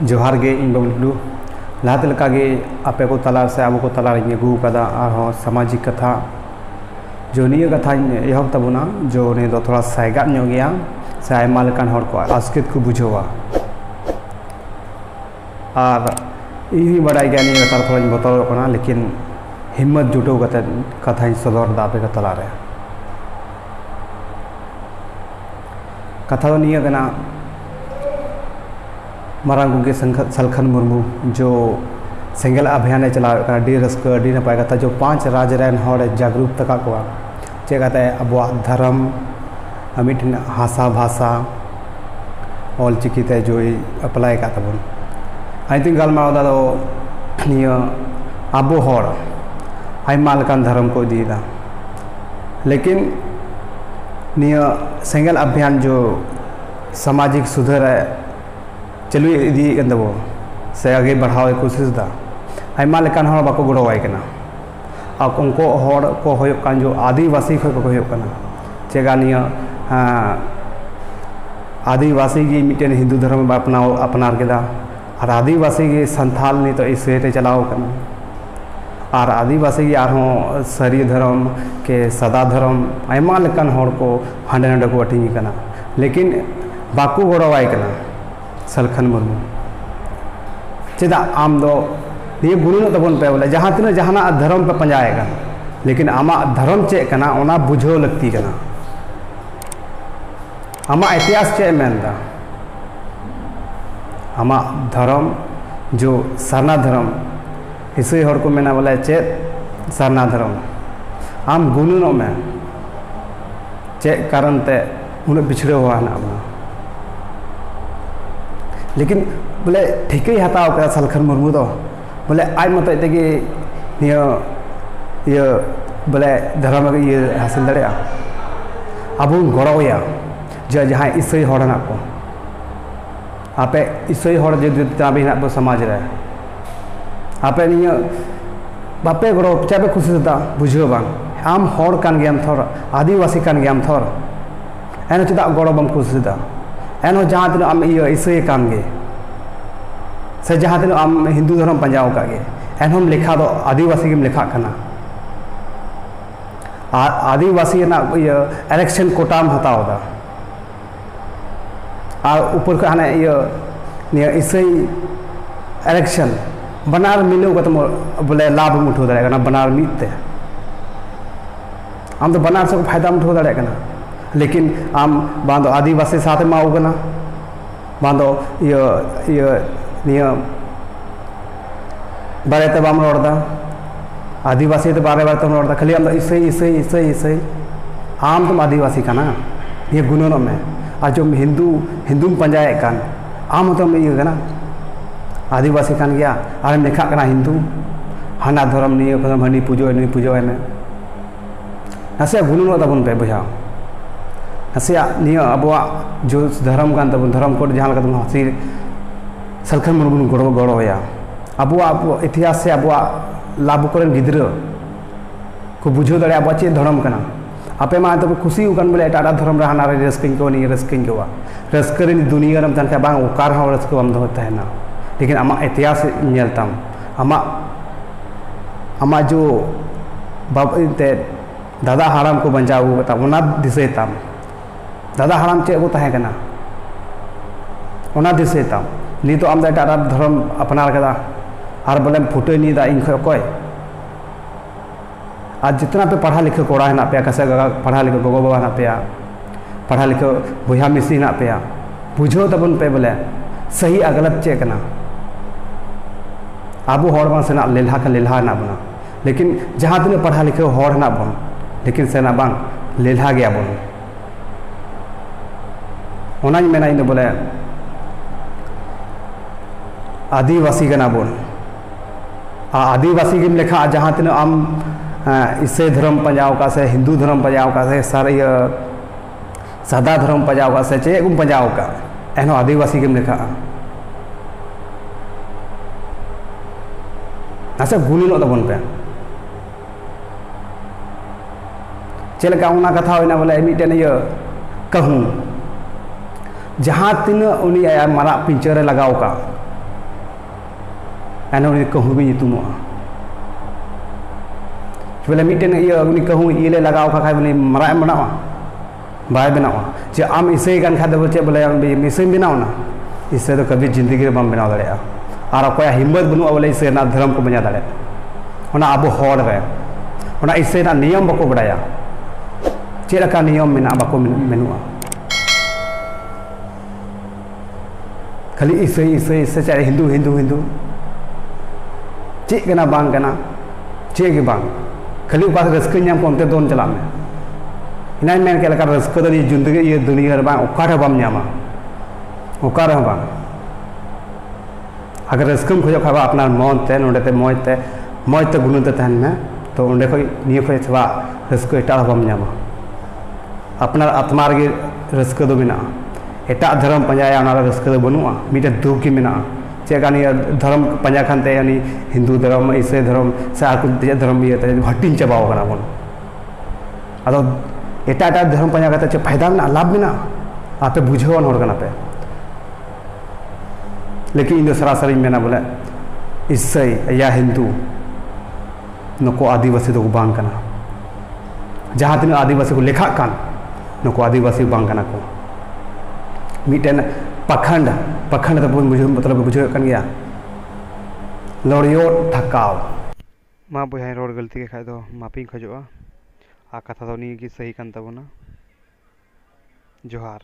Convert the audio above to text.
जोहार गे इन बबलू लाते लकागे आपे को तला से अब को तला अगू कदा और सामाजिक कथा जो निया कथा एहब तबना जो ने दो थोड़ा साइगा गया से आयमा लेकान हर को आस्कित को बुझवा और इन बड़ाई गया निया कथा थोड़ा बतल कना लेकिन हिम्मत जुटो कते कथा सदर दापे का तला रे कथा निया कना मारांग गुगे सलखन मुर्मू जो सेंगल अभियान चलाव डी रस्क डी नपाय कथा जो 5 राज रन हर जागरूक तका को चेकाते अब धर्म मिठन हासा भाषा ऑल चिकीते जो अप्लाई का तबन आई थिंक गलमादा दो निया अब हर आयमा लेकान धर्म को दीदा लेकिन निया सेंगल अभियान जो सामाजिक सुधार चलू इदी गंदबो से आगे बढ़ावे कोशिश दा आयमा लेकान हर बाको गड़वाय कना और उनको हर को होय कान जो आदिवासी को होय कना चेगा निया आदिवासी की मिटन हिंदू धर्म अपनार केदा और आदिवासी की संथाल नि तो इसे चलाव कना और आदिवासी की आरहों सरी धर्म के सदा धर्म आयमा लेकान हर को हांडे नांडे को अटिंग कना लेकिन बाको गड़वाय कना सलखन मुर्मू चेदा आम दो ये गुण तबन पे बोले जहाँ तीन जहाना धर्म पे पंजाएगा लेकिन आमा धर्म चे कना ओना बुझो लगती कना आमा इतिहास चे मेनदा आमा धर्म जो सरना धर्म इसे हर को मेना बोले चे सरना धर्म आम गुण में चे कारण ते उन पिछड़े हुआ ना अपना लेकिन बोले ठीक ही हताव कर सलखन मुर्मू तो बोले आज मत कि ये बोले धर्म ये हासिल दड़े अब गड़ोया जो जहाँ ईसाई हड़ना को आपे ईसाई हड़ जो ताबी ना समाज रे आपे निया बापे गड़ो चापे खुशी दा बुझो बांग आम हड़ कान गयाम थोर आदिवासी कान गयाम थोर एन चेदा गड़ो बम खुशी दा एन जहाँ तीन आम ईसाई कान गे से जहाँ तीन आम हिंदू धर्म पंजाव का गे एनहम लेखा दो आदिवासी के लेखा कना आदिवासी ना इलेक्शन कोटाम हताव दा और ऊपर का हाने ईसाई इलेक्शन बनार मिलो का तो बोले लाभ उठो दाड़ा बनार मीते आम तो बनार से फायदा उठो दाड़ा लेकिन आम बांधो आदिवासी साथ में आना बांधो बारे ते बाम रोड़ा आदिवासी तो बारे बारे रोड़ा खाली आम ईसाई ईसाई ईसाई ईसाई आम तुम आदिवासी का ये गुणों में और जो हिंदू पंजाए कान आम तो ये कना आदिवासी कान गया और लेखा कना हिंदू हाना धर्म नहीं हनी पूजो नहीं पूजो नसे गुणों तबन पे बुझा नसिया निया अब जो धर्म कान तबन धर्म कोड जहाँ लगा हसी सलखन मुर्मू गड़ो गड़ोया अब इतिहास से अब लाभ करें गिद्र को बुझो दड़े अब चे धर्म कना आपे मा तब खुशी उकान बोले एटा धर्म रहाना रे रस्किंग को नहीं रस्किंग को रस्कर दुनिया रम तन बांग उकार हम रस्क हम दो तहना लेकिन आमा इतिहास नेलताम आमा जो बाब ते दादा हाराम को बंजाऊ बता ओना दिसेताम दादा हाराम चे को तहे कना ओना दिसेताम नी तो आम एटा धर्म अपनार कदा और बोले फुटे नी दा इन खय आज जितना पे पढ़ा लिखे कोड़ा है ना पे कसे पढ़ा लिखे गोगो बाबा ना पे पढ़ा लिखे बुहा मिसी ना पे बुझो तबन पे बोले सही आ गलत चे कना आबू हर बांग सेना लेल्हा का लेल्हा ना बना लेकिन जहाँ तीन पढ़ा लिखे हर ना बन लेकिन सेना बांग लेल्हा गया बन ओना मेना इन बोले आदिवासी कना बन आदिवासी के लेखा जहाँ तीन आम ईसाई धर्म पंजाव का से हिंदू धर्म पंजाव का से सारे सादा धर्म पंजाव का से चे पंजाव का एनो आदिवासी के लेखा ऐसे गुण तबन पे चलका उना कथा होना बोले मिटन कहूँ जहाँ तीन उनी मरा पिंचर लगाव का एन उनी कहूँ भी ᱧᱩᱛᱩᱢᱚᱜᱼᱟ बोले मिट्टन उनी कहूँ ये लगाव खा बोले मरा बनावा बाय बनावा जे आम ईसाई गान खा चे बोले ईसाई बनावना ईसाई तो कभी जिंदगी रे बम बनाव दाड़ेया और अकोया हिम्मत बनुआ बोले ईसाई ना धर्म को बना दाड़े ओना आबो हॉर रे ओना ईसाई ना नियम बको बड़ाया चेलका नियम मेना बको मेनुआ खाली ईसाई ईसाई ईसाई चाहे हिंदू हिंदू हिंदू चे कना बांग कना चे के बांग खाली उका रस्क नाम को दोन चला में इना मेन के लका रस्क दो जिंदगी ये दुनिया रे बांग ओका बम नामा ओका रे बांग अगर रस्कम खोजो खाबा अपना मन ते नोडे ते मौज ते गुण ते तहन में तो उंडे खो निये खो छवा रस्क एटा बम नामा अपना आत्मा रे रस्क दो बिना एटा धर्म पंजाया ना रस्क दो बनुआ मिटे दुख की मिना चेकानी धर्म पंजा खानते यानी हिंदू धर्म ईसाई धर्म से आर धर्म ये हटिन चाबाव कना बन अदो एटा एटा धर्म पंजा करते चे फायदा में लाभ में आपे बुझेवन होर कना पे लेकिन इन सरासरी मेना बोले ईसाई या हिंदू नको आदिवासी तो बांग कना जहाँ तीन आदिवासी को लेखा कान नको आदिवासी बांग कना को मिटेन पखंड पखंड तो मतलब बुझे गया लड़ियो थकाव मा बुझाई रोड गलती के खाए तो माफी खोजा आ कथा तो नहीं कि सही कान तबना जोहार।